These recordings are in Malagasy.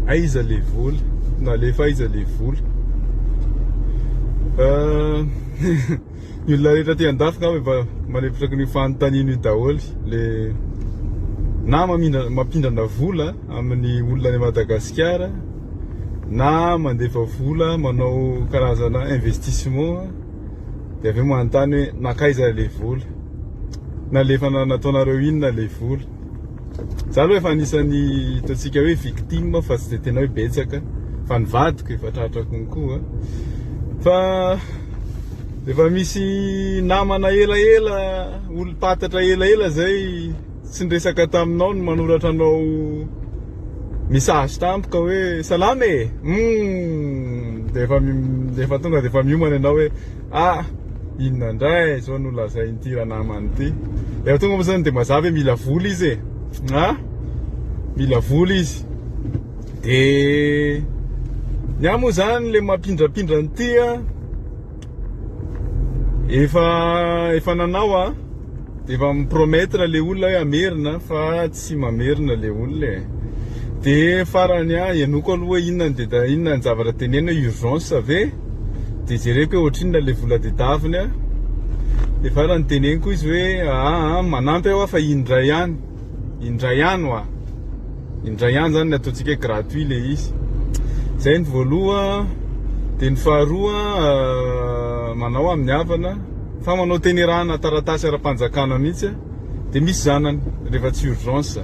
aiza le vola na lefa aiza le vola. Ny olona rehetra ty andafy ngamba efa manepitraky ny fanontaniana io daholo le na mampindrana vola amin'ny olona any Madagasikara na mandefa vola manao karazana investissement dia aveo manontany hoe nakaiza le vola na lefa nataonareo inona le vola. Za aloha efa anisany ataontsika hoe victime fa tsy dia tena hoe betsaka fa nivadiko efa tratrako koa fa efa misy namana elaela olo-patatra elaela zay tsy niresaka taminao no manoratra anao message tampoka hoe salama e defa tonga defa miomana anao hoe inona ndray zao no lazain'ity raha namany ity. Efa tonga moa zany de mazava hoe mila vola izy e mila vola izy de nya moa zany le mampindrapindra n'ity efa nanao de efa mipromettre le olona hoe amerina fa tsy mamerina le olona de farany enoko aloha hoe inona ny zavatra tenena urgence ave de jereko hoe ohatrinona le vola dedaviny de farany teneniko izy hoe manampy aho fa indray ihany zany ataontsika hoe gratuit le izy. Zay ny voaloha de ny faharoa manao amin'ny havana fa manao tenerana taratasy ara-panjakana mihitsy de misy zanany rehefa tsy urgence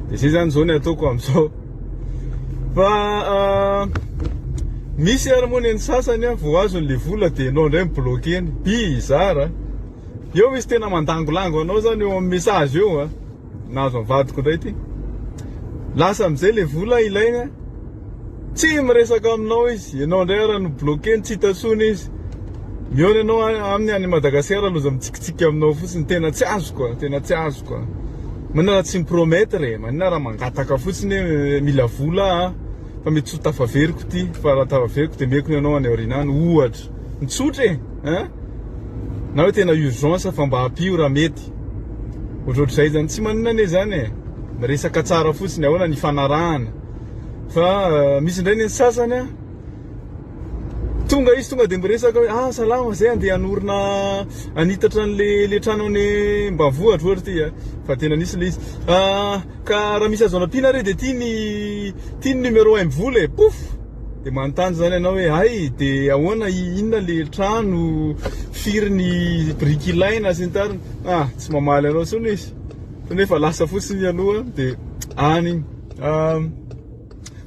de zay zany zao ny ataoko am'izao fa misy ary moa ny sasany vao azon'le vola de anao ndray mibloqueny bizara eo izy tena mandangolango anao zany eo amin'ny message eo nazo mivadiko ndray ty lasa am'izay le vola ilaina tsy miresaka aminao izy anao ndray raha no bloqueny tsy hitasony izy miona anao amin'ny any Madagasikara loza mitsikitsika aminao fotsiny tena tsy azoko manana tsy mipromettre manana raha mangataka fotsiny hoe mila vola fa mety tsy tafaveriko ty fa raha tafaveriko de meko anao any aorinany ohatra mitsotra na hoe tena urgence fa mba hampio raha mety ohatrohatr'izay zany tsy manina ane zany miresaka tsara fotsiny ahoana ny fanarahana fa misy ndray ny sasany tonga de miresaka hoe salama zay andeha anorina anitatra an'le trano any Mbavohatra ohatra ty fa tena nisy le izy ka raha misy azo anampiana re de ty ny numéro 1 vola pouf de manontany zany anao hoe de ahoana inona le trano firy ny briky ilaina sy ny tariny tsy mamaly anao sony izy nefa lasa fotsiny aloha de any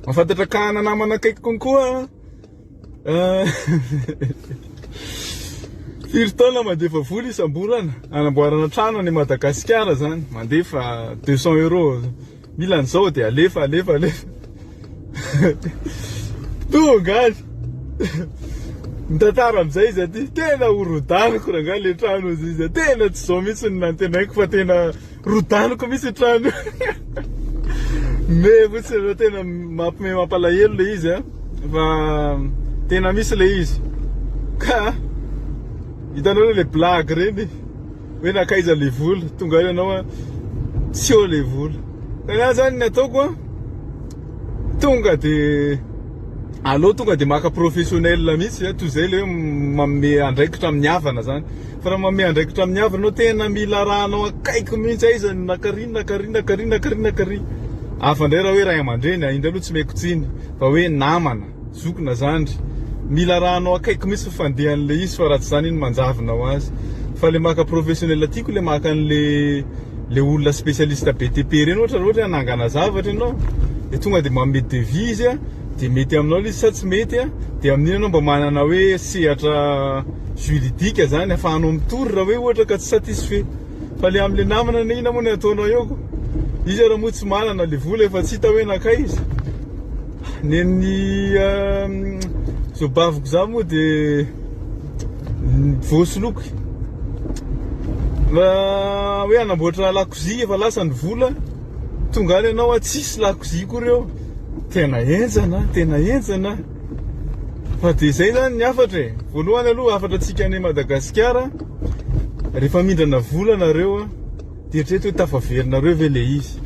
mafantatra kahana namana akaiky konkoa firy taona mandefa vola isam-bolana anamboarana trano any Madagasikara zany mandefa 200 € milany zao de alefa tonga any mitantara am'izay izy aty tena rodaniko raha le trano izy tena tsy zao mihitsy ny nantenaiko fa tena rodaniko mihitsy trano me fotsiny tena mampalahelo le izy fa tena misy le izy ka hitanao le blague reny hoe nakaiza le vola tonga any anao tsy eo le vola kana zany ny ataoko tonga de maka professionnel mihitsy toy zay le hoe manome andraikitra amin'ny havana zany fa raha manome andraikitra amin'ny havana anao tena mila rahanao akaiky mihitsy aiza nakarina afa ndray raha hoe ray aman-dreny indray aloha tsy meko tsiny fa hoe namana zokona zandry mila rahanao akaiky mihitsy fandehan'le izy fa raha tsy zany iny manjavinao azy fa le maka professionnel tiako le maka an'le olona spécialiste BTP reny ohatra anangana zavatra ianao de tonga de manome devis de mety aminao izy sa tsy mety de amin'iny anao mba manana hoe sehatra juridika zany afahanao mitory raha hoe ohatra ka tsy satisfait fa le am'le namana na ina moa ny ataonao eo izy raha moa tsy manana le vola efa tsy hita hoe nakay izy nen'ny zo baviko za moa de voasoloky hoe anamboatra lakozia efa lasa ny vola tonga any anao tsisy lakozia koa reo tena enjana fa de zay zany ny afatra voalohany aloha afatra atsika any Madagasikara rehefa mindrana vola nareo de eritrereto hoe tafaverina reo ve le izy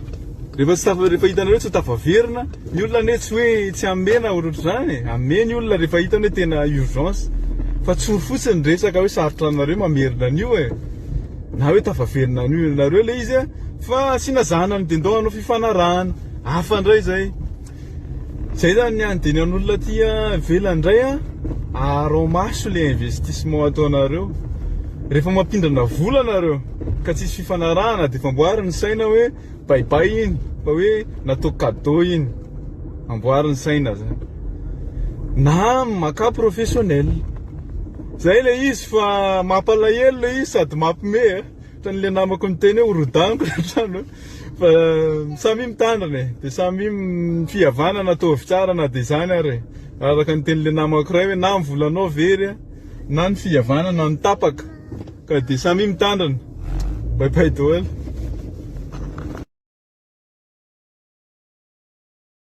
rehefa hitanareo tsy tafaverina, ny olona ane tsy hoe tsy amena ohatr'ohatr' zany, ameny olona rehefa hitany hoe tena urgence, fa tsory fotsiny resaka hoe sarotra anareo mamerina an'io na hoe tafaverina an'io nareo le izy fa asina zanany de ndao hanao fifanarahana, hafa ndray zay. Zay zany ny andiny an'olona tia velandray aromaso le investissement ataonareo. Rehefa mampindrana vola nareo ka tsisy fifanarahana de famboariny saina hoe baibay iny, fa hoe natao cadeau iny, amboariny saina zany. Na maka professionnel. Zay le izy fa mampalahelo le izy sady mampime. Le namako miteny hoe orodaniko trano fa samy mitandrina de samy fihavanana ataovy tsara na de zany ary. Araka ny teny le namako ray hoe na volanao very na ny fihavanana ny tapaka ka de samy mitandrina. Bye bye daholo.